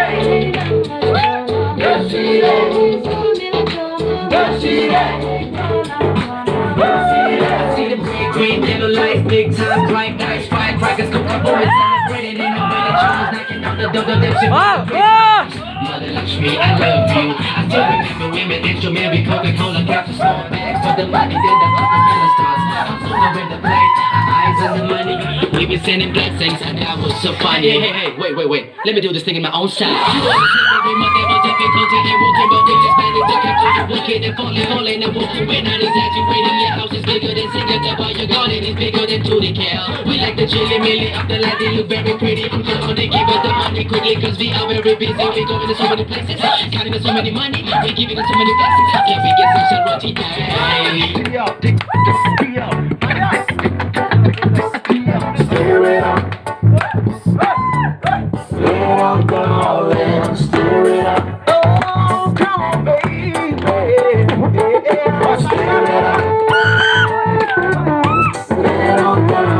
See the big green yellow lights, big time bright nights, firecrackers, go up boys celebrated in the way that you was knocking on the door. Mother Lakshmi, I love you. I still remember women, instrument, we Coca-Cola, capture small bags for the money, then the other million stars. I'm sooner in the plate, our eyes on the money. We been sending blessings, and that was so funny. Hey, wait. Let me do this thing in my own style. Every month there was difficulty in walking, but we just managed to keep walking and falling and walking. We're not exaggerating, your house is bigger than Singapore, your garden is bigger than Tootie Cal. We like the chili milli of the land, they look very pretty. I'm gonna give us the money quickly, cause we are very busy. We going to so many places, counting us so many money, we giving us so many blessings. Can we get some Sharoti? Stir it up. Stir it up. Oh, come on, baby. Stir it up. Let on down.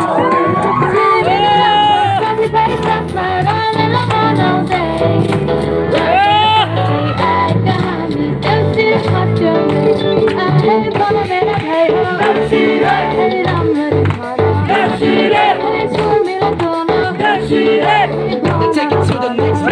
Take it to the next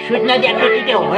Sudah jatuh di jauh,